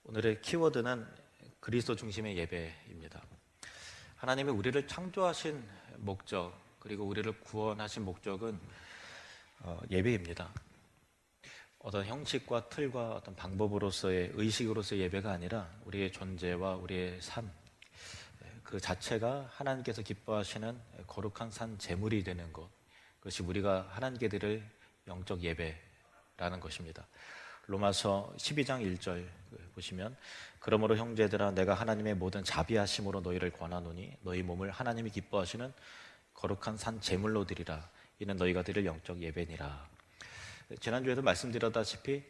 오늘의 키워드는 그리스도 중심의 예배입니다. 하나님이 우리를 창조하신 목적, 그리고 우리를 구원하신 목적은 예배입니다. 어떤 형식과 틀과 어떤 방법으로서의 의식으로서의 예배가 아니라 우리의 존재와 우리의 삶, 그 자체가 하나님께서 기뻐하시는 거룩한 산 제물이 되는 것, 그것이 우리가 하나님께 드릴 영적 예배라는 것입니다. 로마서 12장 1절 보시면, 그러므로 형제들아 내가 하나님의 모든 자비하심으로 너희를 권하노니 너희 몸을 하나님이 기뻐하시는 거룩한 산 제물로 드리라. 이는 너희가 드릴 영적 예배니라. 지난주에도 말씀드렸다시피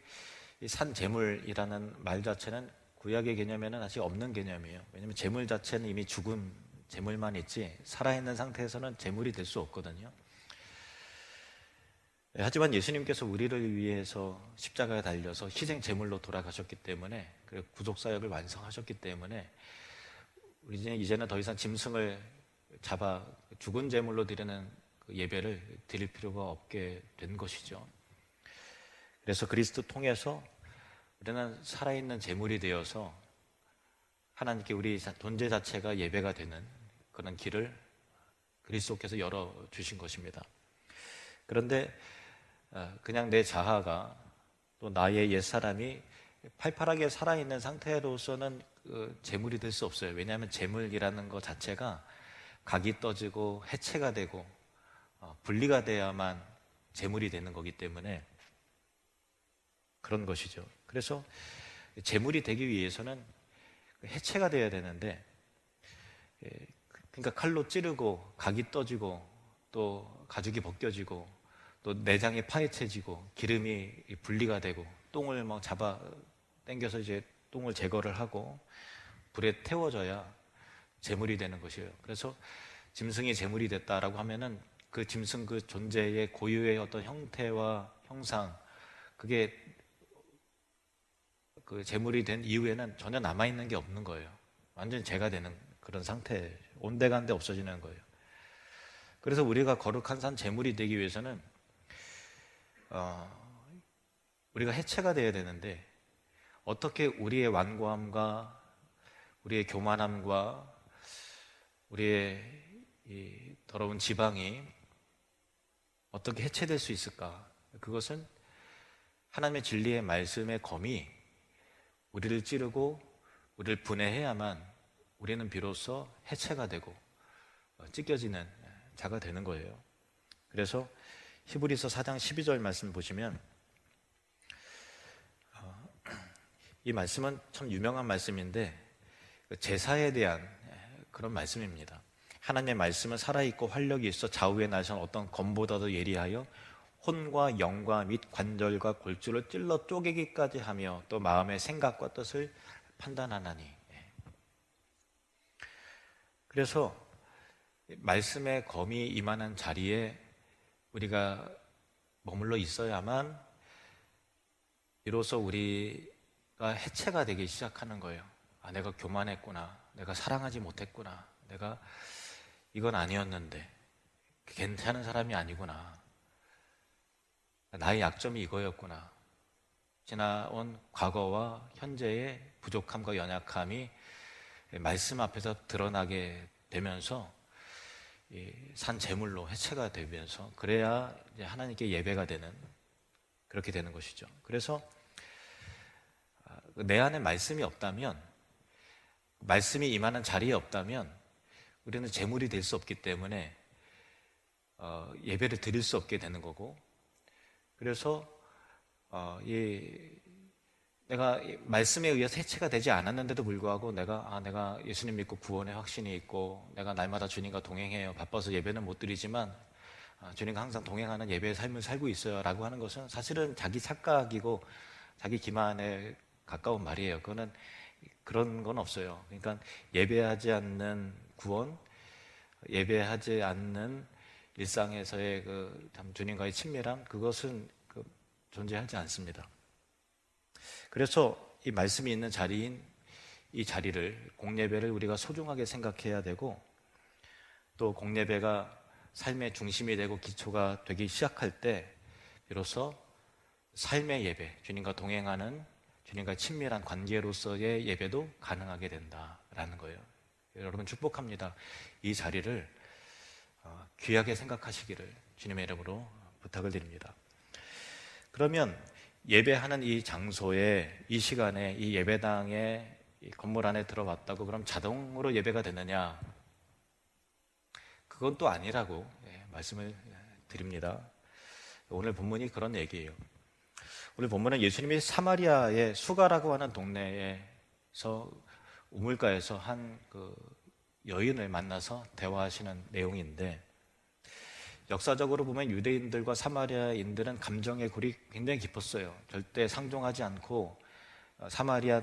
이 산 제물이라는 말 자체는 구약의 개념에는 아직 없는 개념이에요. 왜냐하면 제물 자체는 이미 죽은 제물만 있지 살아있는 상태에서는 제물이 될 수 없거든요. 하지만 예수님께서 우리를 위해서 십자가에 달려서 희생 제물로 돌아가셨기 때문에, 그리고 구속 사역을 완성하셨기 때문에 우리는 이제는 더 이상 짐승을 잡아 죽은 제물로 드리는 그 예배를 드릴 필요가 없게 된 것이죠. 그래서 그리스도 통해서 우리는 살아있는 제물이 되어서 하나님께 우리 존재 자체가 예배가 되는 그런 길을 그리스도께서 열어주신 것입니다. 그런데 그냥 내 자아가, 또 나의 옛사람이 팔팔하게 살아있는 상태로서는 제물이 될 수 없어요. 왜냐하면 제물이라는 것 자체가 각이 떠지고 해체가 되고 분리가 돼야만 제물이 되는 거기 때문에 그런 것이죠. 그래서 제물이 되기 위해서는 해체가 돼야 되는데, 그러니까 칼로 찌르고 각이 떠지고 또 가죽이 벗겨지고 또 내장이 파헤쳐지고 기름이 분리가 되고 똥을 막 잡아 당겨서 이제 똥을 제거를 하고 불에 태워져야 제물이 되는 것이에요. 그래서 짐승이 제물이 됐다라고 하면은 그 짐승 그 존재의 고유의 어떤 형태와 형상, 그게 그 제물이 된 이후에는 전혀 남아있는 게 없는 거예요. 완전히 죄가 되는 그런 상태, 온데간데 없어지는 거예요. 그래서 우리가 거룩한 산 제물이 되기 위해서는 우리가 해체가 돼야 되는데, 어떻게 우리의 완고함과 우리의 교만함과 우리의 이 더러운 지방이 어떻게 해체될 수 있을까? 그것은 하나님의 진리의 말씀의 검이 우리를 찌르고 우리를 분해해야만 우리는 비로소 해체가 되고 찢겨지는 자가 되는 거예요. 그래서 히브리서 4장 12절 말씀 보시면, 이 말씀은 참 유명한 말씀인데 제사에 대한 그런 말씀입니다. 하나님의 말씀은 살아있고 활력이 있어 좌우에 나선 어떤 검보다도 예리하여 혼과 영과 및 관절과 골주를 찔러 쪼개기까지 하며 또 마음의 생각과 뜻을 판단하나니. 그래서 말씀의 검이 임하는 자리에 우리가 머물러 있어야만 비로소 우리가 해체가 되기 시작하는 거예요. 아, 내가 교만했구나, 내가 사랑하지 못했구나, 내가 이건 아니었는데, 괜찮은 사람이 아니구나, 나의 약점이 이거였구나, 지나온 과거와 현재의 부족함과 연약함이 말씀 앞에서 드러나게 되면서 산 제물로 해체가 되면서, 그래야 이제 하나님께 예배가 되는, 그렇게 되는 것이죠. 그래서 내 안에 말씀이 없다면, 말씀이 임하는 자리에 없다면 우리는 제물이 될 수 없기 때문에 예배를 드릴 수 없게 되는 거고, 그래서 내가 말씀에 의해서 해체가 되지 않았는데도 불구하고 내가 예수님 믿고 구원의 확신이 있고 내가 날마다 주님과 동행해요, 바빠서 예배는 못 드리지만 주님과 항상 동행하는 예배의 삶을 살고 있어요 라고 하는 것은 사실은 자기 착각이고 자기 기만에 가까운 말이에요. 그런 건 없어요. 그러니까 예배하지 않는 구원, 예배하지 않는 일상에서의 참 주님과의 친밀함, 그것은 존재하지 않습니다. 그래서 이 말씀이 있는 자리인 이 자리를, 공예배를 우리가 소중하게 생각해야 되고, 또 공예배가 삶의 중심이 되고 기초가 되기 시작할 때 비로소 삶의 예배, 주님과 동행하는, 주님과 친밀한 관계로서의 예배도 가능하게 된다라는 거예요. 여러분 축복합니다. 이 자리를 귀하게 생각하시기를 주님의 이름으로 부탁을 드립니다. 그러면 예배하는 이 장소에, 이 시간에, 이 예배당에, 이 건물 안에 들어왔다고 그럼 자동으로 예배가 되느냐? 그건 또 아니라고 말씀을 드립니다. 오늘 본문이 그런 얘기예요. 오늘 본문은 예수님이 사마리아의 수가라고 하는 동네에서 우물가에서 한 그 여인을 만나서 대화하시는 내용인데, 역사적으로 보면 유대인들과 사마리아인들은 감정의 골이 굉장히 깊었어요. 절대 상종하지 않고 사마리아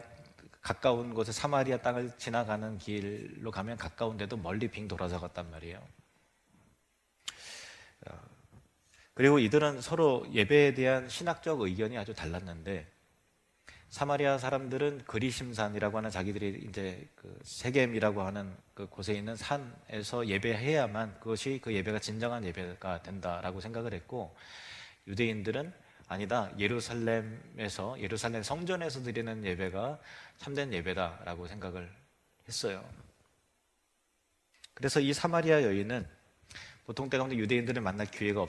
가까운 곳에 사마리아 땅을 지나가는 길로 가면 가까운데도 멀리 빙 돌아서 갔단 말이에요. 그리고 이들은 서로 예배에 대한 신학적 의견이 아주 달랐는데, 사마리아 사람들은 그리심산이라고 하는 자기들이 이제 그 세겜이라고 하는 그 곳에 있는 산에서 예배해야만 그것이 그 예배가 진정한 예배가 된다라고 생각을 했고, 유대인들은 아니다, 예루살렘 성전에서 드리는 예배가 참된 예배다라고 생각을 했어요. 그래서 이 사마리아 여인은 보통 때 가운데 유대인들을 만날 기회가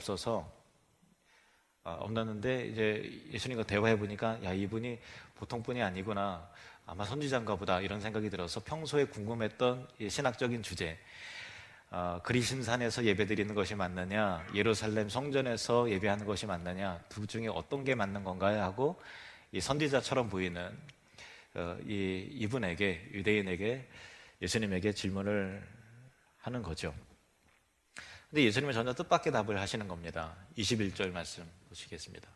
없었는데 이제 예수님과 대화해 보니까, 야, 이분이 보통 분이 아니구나, 아마 선지자인가 보다, 이런 생각이 들어서 평소에 궁금했던 이 신학적인 주제, 그리심산에서 예배드리는 것이 맞느냐, 예루살렘 성전에서 예배하는 것이 맞느냐, 둘 중에 어떤 게 맞는 건가요? 하고 이 선지자처럼 보이는 이분에게, 유대인에게, 예수님에게 질문을 하는 거죠. 근데 예수님은 전혀 뜻밖의 답을 하시는 겁니다. 21절 말씀 보시겠습니다.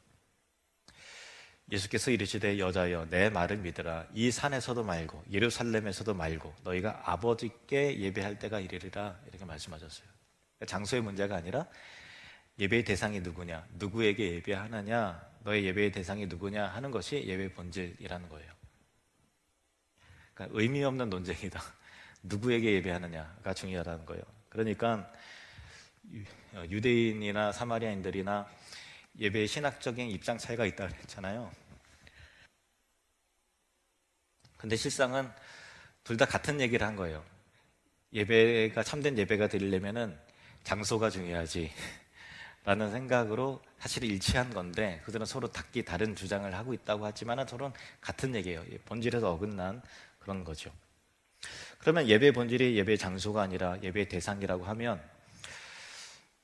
예수께서 이르시되, 여자여, 내 말을 믿으라. 이 산에서도 말고 예루살렘에서도 말고 너희가 아버지께 예배할 때가 이르리라. 이렇게 말씀하셨어요. 그러니까 장소의 문제가 아니라 예배의 대상이 누구냐, 누구에게 예배하느냐, 너의 예배의 대상이 누구냐 하는 것이 예배의 본질이라는 거예요. 그러니까 의미 없는 논쟁이다. 누구에게 예배하느냐가 중요하다는 거예요. 그러니까 유대인이나 사마리아인들이나 예배의 신학적인 입장 차이가 있다고 했잖아요. 근데 실상은 둘 다 같은 얘기를 한 거예요. 예배가 참된 예배가 되려면은 장소가 중요하지 라는 생각으로 사실 일치한 건데, 그들은 서로 다른 주장을 하고 있다고 하지만 서로는 같은 얘기예요. 본질에서 어긋난 그런 거죠. 그러면 예배의 본질이 예배의 장소가 아니라 예배의 대상이라고 하면,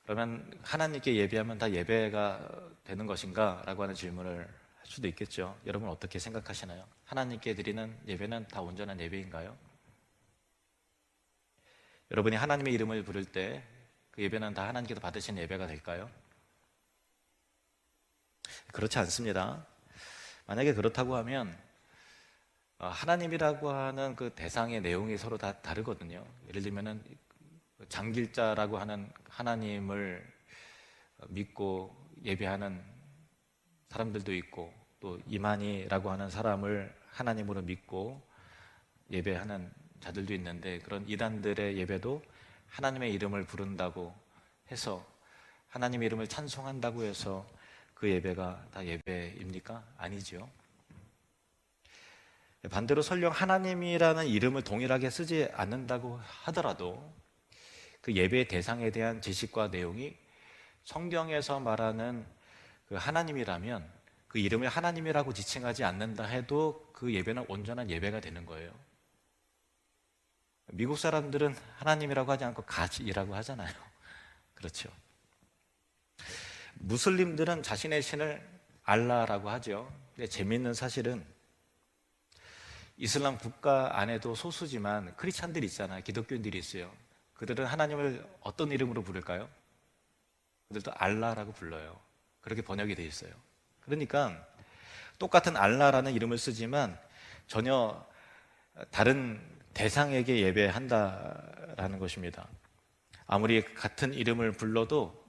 그러면 하나님께 예배하면 다 예배가 되는 것인가? 라고 하는 질문을 할 수도 있겠죠. 여러분 어떻게 생각하시나요? 하나님께 드리는 예배는 다 온전한 예배인가요? 여러분이 하나님의 이름을 부를 때 그 예배는 다 하나님께서 받으신 예배가 될까요? 그렇지 않습니다. 만약에 그렇다고 하면 하나님이라고 하는 그 대상의 내용이 서로 다 다르거든요. 예를 들면은 장길자라고 하는 하나님을 믿고 예배하는 사람들도 있고, 또 이만희라고 하는 사람을 하나님으로 믿고 예배하는 자들도 있는데, 그런 이단들의 예배도 하나님의 이름을 부른다고 해서, 하나님의 이름을 찬송한다고 해서 그 예배가 다 예배입니까? 아니죠. 반대로 설령 하나님이라는 이름을 동일하게 쓰지 않는다고 하더라도 그 예배의 대상에 대한 지식과 내용이 성경에서 말하는 그 하나님이라면, 그 이름을 하나님이라고 지칭하지 않는다 해도 그 예배는 온전한 예배가 되는 거예요. 미국 사람들은 하나님이라고 하지 않고 가지라고 하잖아요. 그렇죠. 무슬림들은 자신의 신을 알라라고 하죠. 근데 재미있는 사실은 이슬람 국가 안에도 소수지만 크리스찬들이 있잖아요. 기독교인들이 있어요. 그들은 하나님을 어떤 이름으로 부를까요? 그들도 알라라고 불러요. 그렇게 번역이 돼 있어요. 그러니까 똑같은 알라라는 이름을 쓰지만 전혀 다른 대상에게 예배한다라는 것입니다. 아무리 같은 이름을 불러도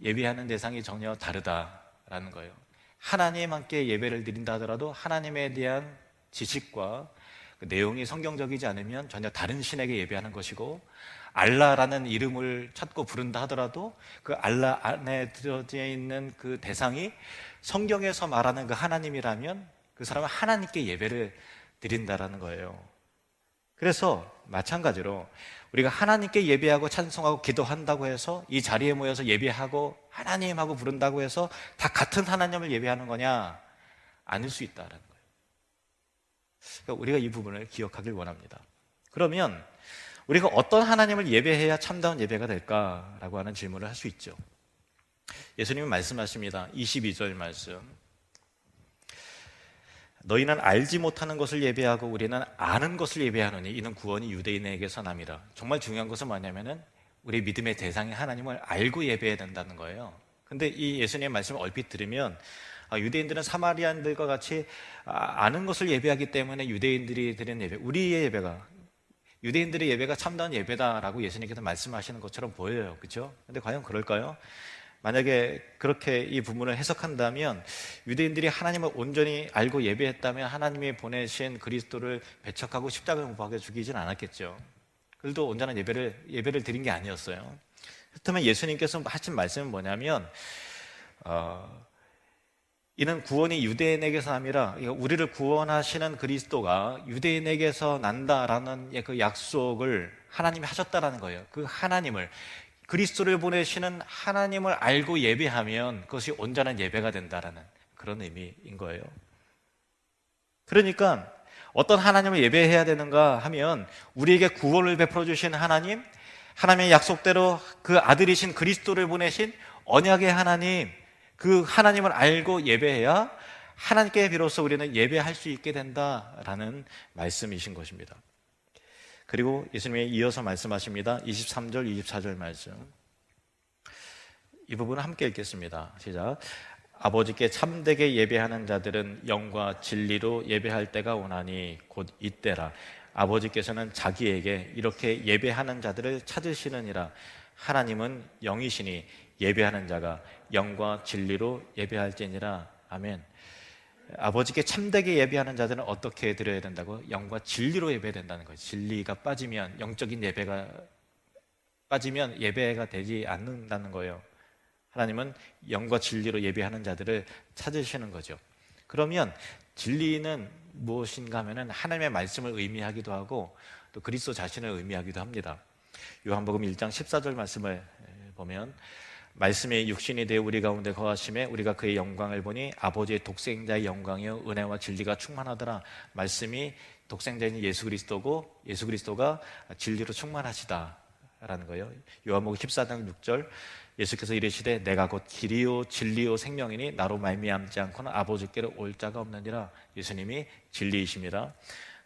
예배하는 대상이 전혀 다르다라는 거예요. 하나님께 예배를 드린다 하더라도 하나님에 대한 지식과 그 내용이 성경적이지 않으면 전혀 다른 신에게 예배하는 것이고, 알라라는 이름을 찾고 부른다 하더라도 그 알라 안에 들어져 있는 그 대상이 성경에서 말하는 그 하나님이라면 그 사람은 하나님께 예배를 드린다라는 거예요. 그래서 마찬가지로 우리가 하나님께 예배하고 찬송하고 기도한다고 해서 이 자리에 모여서 예배하고 하나님하고 부른다고 해서 다 같은 하나님을 예배하는 거냐? 아닐 수 있다라는 거예요. 그러니까 우리가 이 부분을 기억하길 원합니다. 그러면 우리가 어떤 하나님을 예배해야 참다운 예배가 될까라고 하는 질문을 할 수 있죠. 예수님은 말씀하십니다. 22절 말씀. 너희는 알지 못하는 것을 예배하고 우리는 아는 것을 예배하노니 이는 구원이 유대인에게서 남이라. 정말 중요한 것은 뭐냐면은 우리 믿음의 대상인 하나님을 알고 예배해야 된다는 거예요. 근데 이 예수님의 말씀을 얼핏 들으면 유대인들은 사마리안들과 같이 아는 것을 예배하기 때문에 유대인들이 드리는 예배, 우리의 예배가, 유대인들의 예배가 참다운 예배다라고 예수님께서 말씀하시는 것처럼 보여요. 그렇죠? 근데 과연 그럴까요? 만약에 그렇게 이 부분을 해석한다면 유대인들이 하나님을 온전히 알고 예배했다면 하나님이 보내신 그리스도를 배척하고 십자가에 못 박아 죽이진 않았겠죠. 그들도 온전한 예배를 드린 게 아니었어요. 그렇다면 예수님께서 하신 말씀은 뭐냐면 이는 구원이 유대인에게서 아니라 우리를 구원하시는 그리스도가 유대인에게서 난다라는 그 약속을 하나님이 하셨다라는 거예요. 그 하나님을, 그리스도를 보내시는 하나님을 알고 예배하면 그것이 온전한 예배가 된다라는 그런 의미인 거예요. 그러니까 어떤 하나님을 예배해야 되는가 하면 우리에게 구원을 베풀어 주신 하나님, 하나님의 약속대로 그 아들이신 그리스도를 보내신 언약의 하나님, 그 하나님을 알고 예배해야 하나님께 비로소 우리는 예배할 수 있게 된다라는 말씀이신 것입니다. 그리고 예수님이 이어서 말씀하십니다. 23절, 24절 말씀. 이 부분을 함께 읽겠습니다. 시작. 아버지께 참되게 예배하는 자들은 영과 진리로 예배할 때가 오나니 곧 이때라. 아버지께서는 자기에게 이렇게 예배하는 자들을 찾으시느니라. 하나님은 영이시니 예배하는 자가 영과 진리로 예배할지니라. 아멘. 아버지께 참되게 예배하는 자들은 어떻게 드려야 된다고? 영과 진리로 예배해야 된다는 거예요. 진리가 빠지면, 영적인 예배가 빠지면 예배가 되지 않는다는 거예요. 하나님은 영과 진리로 예배하는 자들을 찾으시는 거죠. 그러면 진리는 무엇인가 하면은 하나님의 말씀을 의미하기도 하고 또 그리스도 자신을 의미하기도 합니다. 요한복음 1장 14절 말씀을 보면 말씀이 육신이 되어 우리 가운데 거하심에 우리가 그의 영광을 보니 아버지의 독생자의 영광이요 은혜와 진리가 충만하더라. 말씀이 독생자인 예수 그리스도고 예수 그리스도가 진리로 충만하시다라는 거예요. 요한복음 14장 6절 예수께서 이르시되 내가 곧 길이요 진리요 생명이니 나로 말미암지 않고는 아버지께로 올 자가 없느니라. 예수님이 진리이십니다.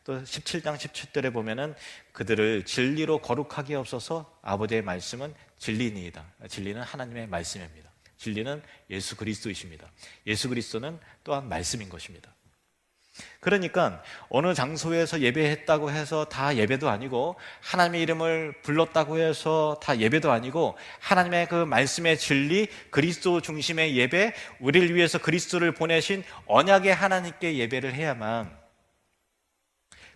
또 17장 17절에 보면은 그들을 진리로 거룩하게 없어서 아버지의 말씀은 진리니이다. 진리는 하나님의 말씀입니다. 진리는 예수 그리스도이십니다. 예수 그리스도는 또한 말씀인 것입니다. 그러니까 어느 장소에서 예배했다고 해서 다 예배도 아니고 하나님의 이름을 불렀다고 해서 다 예배도 아니고 하나님의 그 말씀의 진리, 그리스도 중심의 예배, 우리를 위해서 그리스도를 보내신 언약의 하나님께 예배를 해야만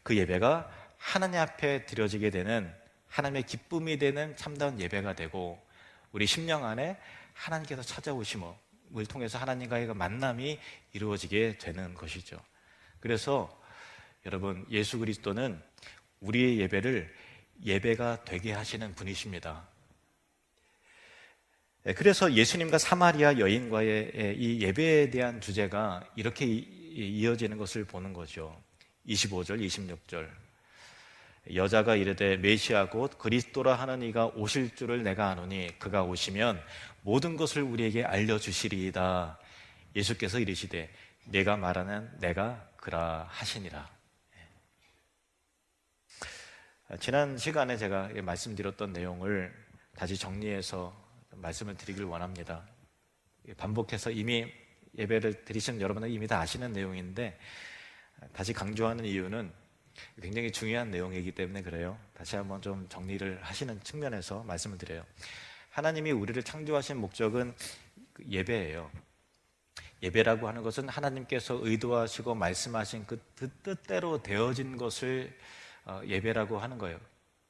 그 예배가 하나님 앞에 드려지게 되는 하나님의 기쁨이 되는 참다운 예배가 되고 우리 심령 안에 하나님께서 찾아오심을 통해서 하나님과의 만남이 이루어지게 되는 것이죠. 그래서 여러분 예수 그리스도는 우리의 예배를 예배가 되게 하시는 분이십니다. 그래서 예수님과 사마리아 여인과의 이 예배에 대한 주제가 이렇게 이어지는 것을 보는 거죠. 25절, 26절 여자가 이르되 메시아 곧 그리스도라 하는 이가 오실 줄을 내가 아노니 그가 오시면 모든 것을 우리에게 알려주시리이다. 예수께서 이르시되 내가 말하는 내가 그라 하시니라. 지난 시간에 제가 말씀드렸던 내용을 다시 정리해서 말씀을 드리길 원합니다. 반복해서 이미 예배를 드리신 여러분은 이미 다 아시는 내용인데 다시 강조하는 이유는 굉장히 중요한 내용이기 때문에 그래요. 다시 한번 좀 정리를 하시는 측면에서 말씀을 드려요. 하나님이 우리를 창조하신 목적은 예배예요. 예배라고 하는 것은 하나님께서 의도하시고 말씀하신 그 뜻대로 되어진 것을 예배라고 하는 거예요.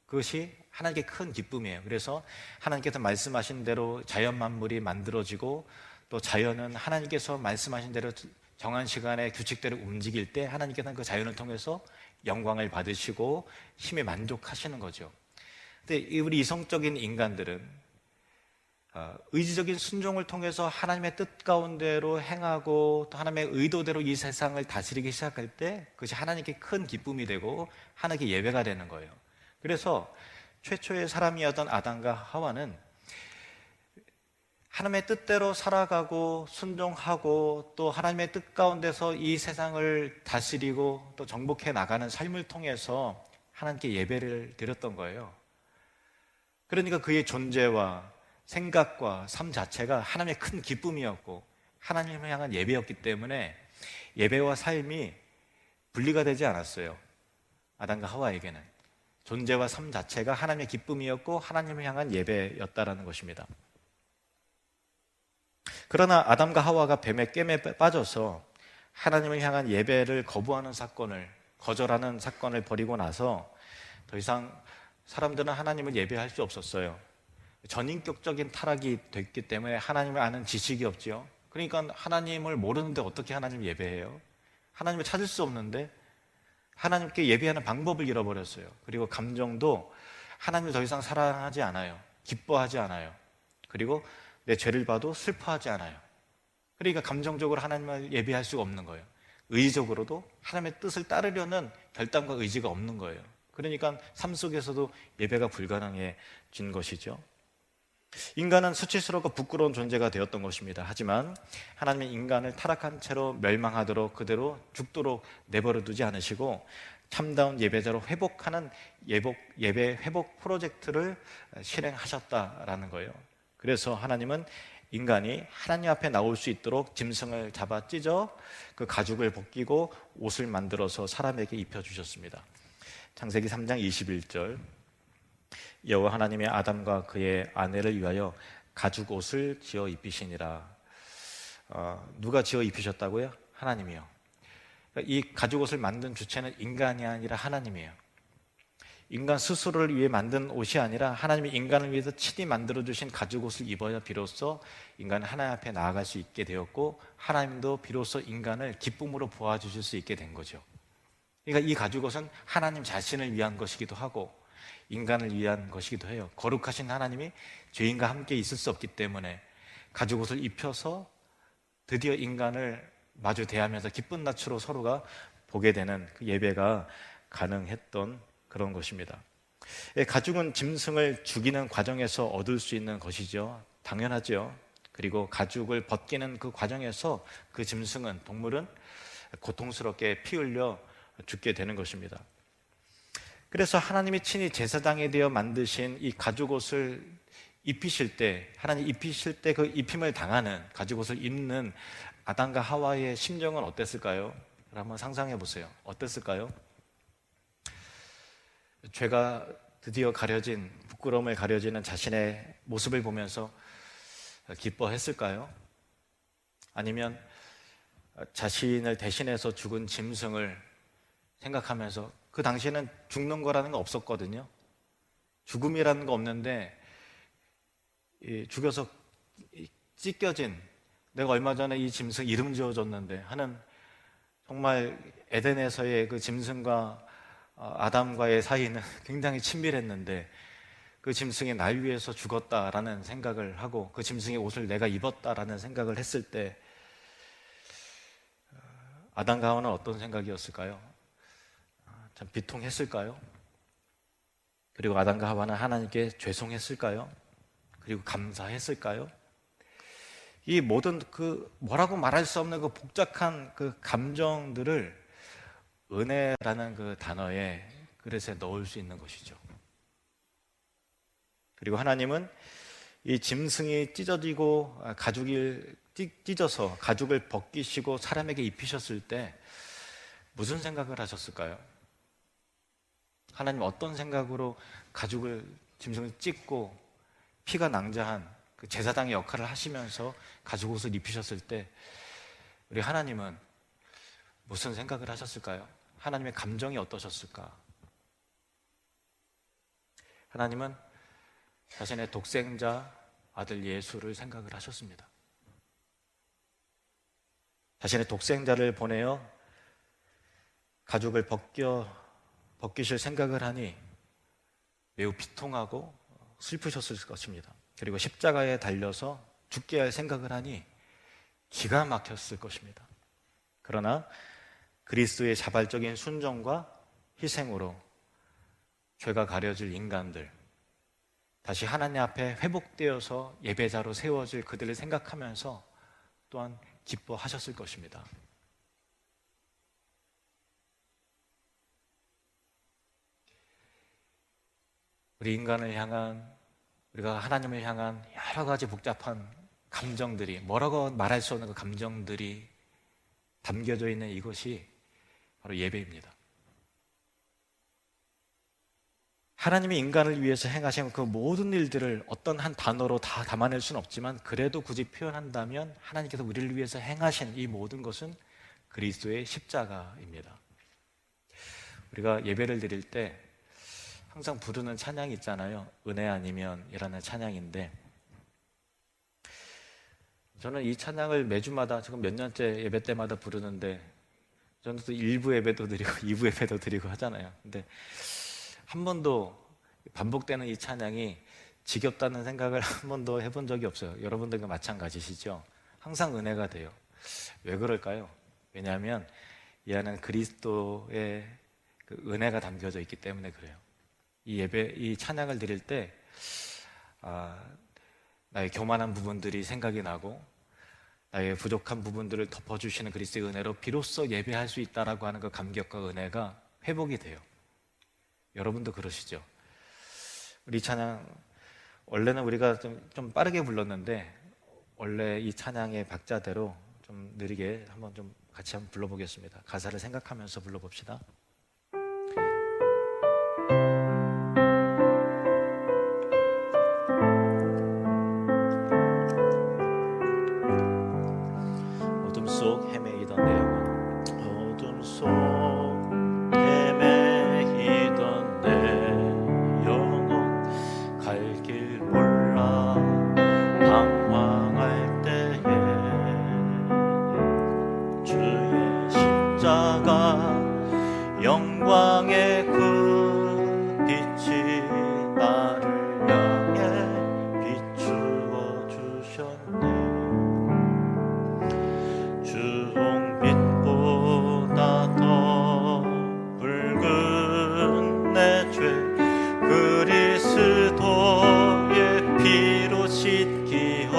그것이 하나님께 큰 기쁨이에요. 그래서 하나님께서 말씀하신 대로 자연 만물이 만들어지고 또 자연은 하나님께서 말씀하신 대로 정한 시간에 규칙대로 움직일 때 하나님께서는 그 자연을 통해서 영광을 받으시고 힘에 만족하시는 거죠. 근데 우리 이성적인 인간들은 의지적인 순종을 통해서 하나님의 뜻 가운데로 행하고 또 하나님의 의도대로 이 세상을 다스리기 시작할 때 그것이 하나님께 큰 기쁨이 되고 하나님께 예배가 되는 거예요. 그래서 최초의 사람이었던 아담과 하와는 하나님의 뜻대로 살아가고 순종하고 또 하나님의 뜻 가운데서 이 세상을 다스리고 또 정복해 나가는 삶을 통해서 하나님께 예배를 드렸던 거예요. 그러니까 그의 존재와 생각과 삶 자체가 하나님의 큰 기쁨이었고 하나님을 향한 예배였기 때문에 예배와 삶이 분리가 되지 않았어요. 아담과 하와에게는 존재와 삶 자체가 하나님의 기쁨이었고 하나님을 향한 예배였다라는 것입니다. 그러나 아담과 하와가 뱀의 깸에 빠져서 하나님을 향한 예배를 거절하는 사건을 벌이고 나서 더 이상 사람들은 하나님을 예배할 수 없었어요. 전인격적인 타락이 됐기 때문에 하나님을 아는 지식이 없지요. 그러니까 하나님을 모르는데 어떻게 하나님을 예배해요? 하나님을 찾을 수 없는데 하나님께 예배하는 방법을 잃어버렸어요. 그리고 감정도 하나님을 더 이상 사랑하지 않아요. 기뻐하지 않아요. 그리고 내 죄를 봐도 슬퍼하지 않아요. 그러니까 감정적으로 하나님을 예배할 수가 없는 거예요. 의지적으로도 하나님의 뜻을 따르려는 결단과 의지가 없는 거예요. 그러니까 삶 속에서도 예배가 불가능해진 것이죠. 인간은 수치스럽고 부끄러운 존재가 되었던 것입니다. 하지만 하나님은 인간을 타락한 채로 멸망하도록 그대로 죽도록 내버려 두지 않으시고 참다운 예배자로 회복하는 예배 회복 프로젝트를 실행하셨다라는 거예요. 그래서 하나님은 인간이 하나님 앞에 나올 수 있도록 짐승을 잡아 찢어 그 가죽을 벗기고 옷을 만들어서 사람에게 입혀주셨습니다. 창세기 3장 21절 여호와 하나님이 아담과 그의 아내를 위하여 가죽 옷을 지어 입히시니라. 누가 지어 입히셨다고요? 하나님이요. 이 가죽 옷을 만든 주체는 인간이 아니라 하나님이에요. 인간 스스로를 위해 만든 옷이 아니라 하나님이 인간을 위해서 친히 만들어주신 가죽 옷을 입어야 비로소 인간은 하나님 앞에 나아갈 수 있게 되었고 하나님도 비로소 인간을 기쁨으로 보아주실 수 있게 된 거죠. 그러니까 이 가죽 옷은 하나님 자신을 위한 것이기도 하고 인간을 위한 것이기도 해요. 거룩하신 하나님이 죄인과 함께 있을 수 없기 때문에 가죽 옷을 입혀서 드디어 인간을 마주 대하면서 기쁜 낯으로 서로가 보게 되는 그 예배가 가능했던 그런 것입니다. 가죽은 짐승을 죽이는 과정에서 얻을 수 있는 것이죠. 당연하죠. 그리고 가죽을 벗기는 그 과정에서 그 짐승은, 동물은 고통스럽게 피 흘려 죽게 되는 것입니다. 그래서 하나님이 친히 제사장이 되어 만드신 이 가죽옷을 입히실 때, 하나님 입히실 때 그 입힘을 당하는 가죽옷을 입는 아담과 하와의 심정은 어땠을까요? 한번 상상해 보세요. 어땠을까요? 죄가 드디어 가려진, 부끄러움을 가려지는 자신의 모습을 보면서 기뻐했을까요? 아니면 자신을 대신해서 죽은 짐승을 생각하면서, 그 당시에는 죽는 거라는 거 없었거든요. 죽음이라는 거 없는데 죽여서 찢겨진, 내가 얼마 전에 이 짐승 이름 지어줬는데 하는, 정말 에덴에서의 그 짐승과 아담과의 사이는 굉장히 친밀했는데 그 짐승이 날 위해서 죽었다라는 생각을 하고 그 짐승의 옷을 내가 입었다라는 생각을 했을 때 아담과 하와는 어떤 생각이었을까요? 참 비통했을까요? 그리고 아담과 하와는 하나님께 죄송했을까요? 그리고 감사했을까요? 이 모든 그 뭐라고 말할 수 없는 그 복잡한 그 감정들을 은혜라는 그 단어에 그릇에 넣을 수 있는 것이죠. 그리고 하나님은 이 짐승이 찢어지고 가죽이 찢어서 가죽을 벗기시고 사람에게 입히셨을 때 무슨 생각을 하셨을까요? 하나님 어떤 생각으로 짐승을 찢고 피가 낭자한 그 제사장의 역할을 하시면서 가죽 옷을 입히셨을 때 우리 하나님은 무슨 생각을 하셨을까요? 하나님의 감정이 어떠셨을까? 하나님은 자신의 독생자 아들 예수를 생각을 하셨습니다. 자신의 독생자를 보내어 가죽을 벗기실 생각을 하니 매우 비통하고 슬프셨을 것입니다. 그리고 십자가에 달려서 죽게 할 생각을 하니 기가 막혔을 것입니다. 그러나 그리스도의 자발적인 순종과 희생으로 죄가 가려질 인간들, 다시 하나님 앞에 회복되어서 예배자로 세워질 그들을 생각하면서 또한 기뻐하셨을 것입니다. 우리 인간을 향한, 우리가 하나님을 향한 여러 가지 복잡한 감정들이, 뭐라고 말할 수 없는 그 감정들이 담겨져 있는 이것이 바로 예배입니다. 하나님이 인간을 위해서 행하신 그 모든 일들을 어떤 한 단어로 다 담아낼 수는 없지만, 그래도 굳이 표현한다면 하나님께서 우리를 위해서 행하신 이 모든 것은 그리스도의 십자가입니다. 우리가 예배를 드릴 때 항상 부르는 찬양이 있잖아요. 은혜 아니면이라는 찬양인데, 저는 이 찬양을 매주마다 지금 몇 년째 예배 때마다 부르는데, 저는 또 1부 예배도 드리고 2부 예배도 드리고 하잖아요. 근데 한 번도 반복되는 이 찬양이 지겹다는 생각을 한 번도 해본 적이 없어요. 여러분들과 마찬가지시죠? 항상 은혜가 돼요. 왜 그럴까요? 왜냐하면 이 안에는 그리스도의 그 은혜가 담겨져 있기 때문에 그래요. 이 찬양을 드릴 때 나의 교만한 부분들이 생각이 나고, 나의 부족한 부분들을 덮어주시는 그리스도의 은혜로 비로소 예배할 수 있다라고 하는 그 감격과 은혜가 회복이 돼요. 여러분도 그러시죠? 우리 찬양, 원래는 우리가 좀 빠르게 불렀는데, 원래 이 찬양의 박자대로 좀 느리게 한번 좀 같이 한번 불러보겠습니다. 가사를 생각하면서 불러봅시다. 어둠 속 헤매이던 내 영혼, 어둠 속 헤매이던 내 영혼, 갈 길 몰라 방황할 때에 주의 십자가 영광의 그 빛이 나를 향해 비추어 주셨네. 주홍빛보다 더 붉은 내 죄 그리스도의 피로 씻기어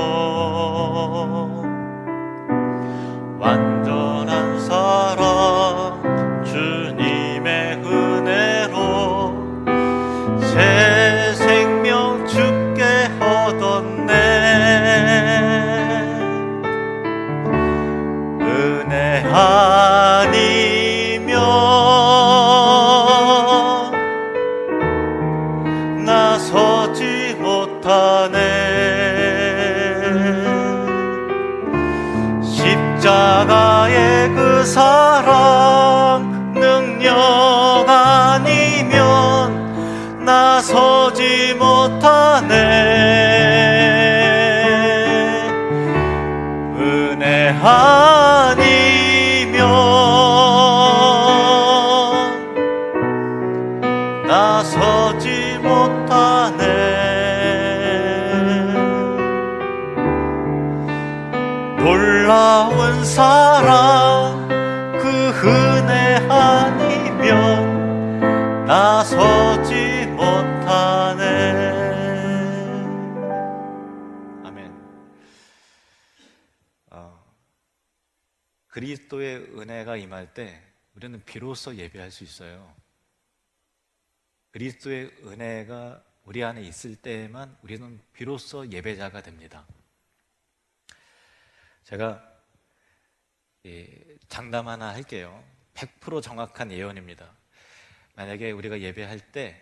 완전한 사랑 주님의 은혜로 새 생명 주께 얻었네. 은혜 아니면 나서지 못하네. 십자가의 그 사랑 능력 아니면 나서지 못하네. 은혜 아니면 나서지 못하네. 놀라운 사랑 그 은혜 아니면 나서지 못하네. 아멘. 그리스도의 은혜가 임할 때 우리는 비로소 예배할 수 있어요. 그리스도의 은혜가 우리 안에 있을 때에만 우리는 비로소 예배자가 됩니다. 제가 장담 하나 할게요. 100% 정확한 예언입니다. 만약에 우리가 예배할 때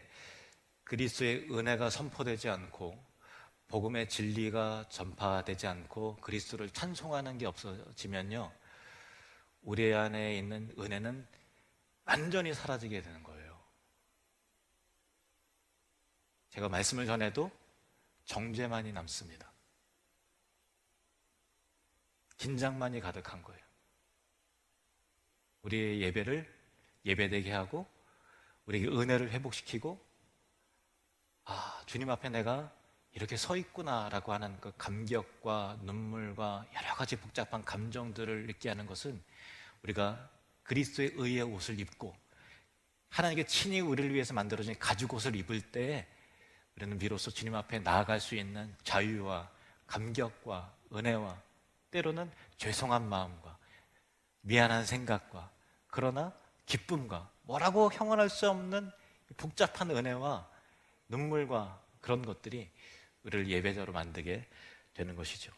그리스도의 은혜가 선포되지 않고 복음의 진리가 전파되지 않고 그리스도를 찬송하는 게 없어지면요, 우리 안에 있는 은혜는 완전히 사라지게 되는 거예요. 제가 말씀을 전해도 정죄만이 남습니다. 긴장만이 가득한 거예요. 우리의 예배를 예배되게 하고 우리에게 은혜를 회복시키고 주님 앞에 내가 이렇게 서 있구나라고 하는 그 감격과 눈물과 여러 가지 복잡한 감정들을 느끼게 하는 것은 우리가 그리스도의 의의 옷을 입고 하나님께 친히 우리를 위해서 만들어진 가죽옷을 입을 때에 우리는 비로소 주님 앞에 나아갈 수 있는 자유와 감격과 은혜와 때로는 죄송한 마음과 미안한 생각과 그러나 기쁨과 뭐라고 형언할 수 없는 복잡한 은혜와 눈물과 그런 것들이 우리를 예배자로 만들게 되는 것이죠.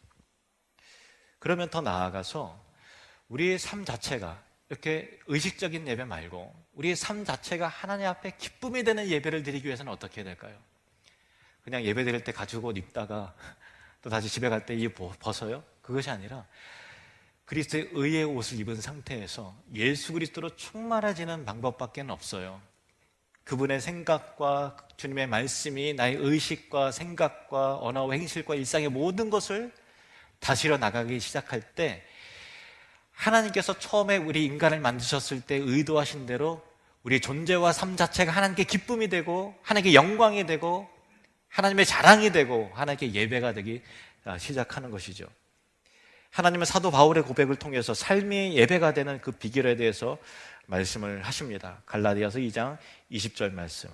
그러면 더 나아가서 우리의 삶 자체가 이렇게 의식적인 예배 말고 우리의 삶 자체가 하나님 앞에 기쁨이 되는 예배를 드리기 위해서는 어떻게 해야 될까요? 그냥 예배 드릴 때 가지고 옷 입다가 또 다시 집에 갈 때 이 벗어요? 그것이 아니라 그리스도의 의의 옷을 입은 상태에서 예수 그리스도로 충만해지는 방법밖에 없어요. 그분의 생각과 주님의 말씀이 나의 의식과 생각과 언어와 행실과 일상의 모든 것을 다스려 나가기 시작할 때 하나님께서 처음에 우리 인간을 만드셨을 때 의도하신 대로 우리 존재와 삶 자체가 하나님께 기쁨이 되고 하나님께 영광이 되고 하나님의 자랑이 되고 하나님께 예배가 되기 시작하는 것이죠. 하나님은 사도 바울의 고백을 통해서 삶이 예배가 되는 그 비결에 대해서 말씀을 하십니다. 갈라디아서 2장 20절 말씀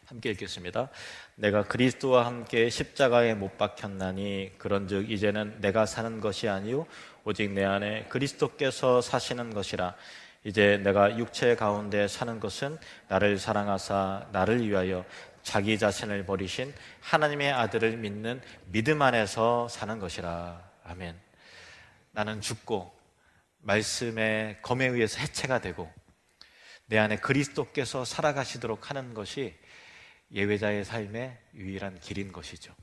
함께 읽겠습니다. 내가 그리스도와 함께 십자가에 못 박혔나니 그런즉 이제는 내가 사는 것이 아니요 오직 내 안에 그리스도께서 사시는 것이라. 이제 내가 육체 가운데 사는 것은 나를 사랑하사 나를 위하여 자기 자신을 버리신 하나님의 아들을 믿는 믿음 안에서 사는 것이라. 아멘. 나는 죽고 말씀의 검에 의해서 해체가 되고 내 안에 그리스도께서 살아가시도록 하는 것이 예배자의 삶의 유일한 길인 것이죠.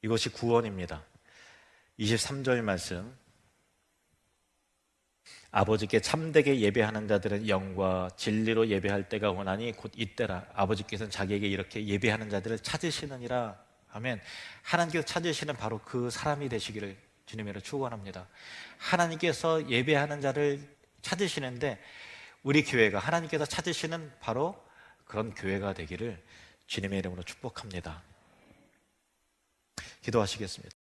이것이 구원입니다. 23절 말씀 아버지께 참되게 예배하는 자들은 영과 진리로 예배할 때가 오나니 곧 이때라. 아버지께서는 자기에게 이렇게 예배하는 자들을 찾으시느니라. 아멘. 하나님께서 찾으시는 바로 그 사람이 되시기를 주님으로 축원합니다. 하나님께서 예배하는 자를 찾으시는데 우리 교회가 하나님께서 찾으시는 바로 그런 교회가 되기를 주님의 이름으로 축복합니다. 기도하시겠습니다.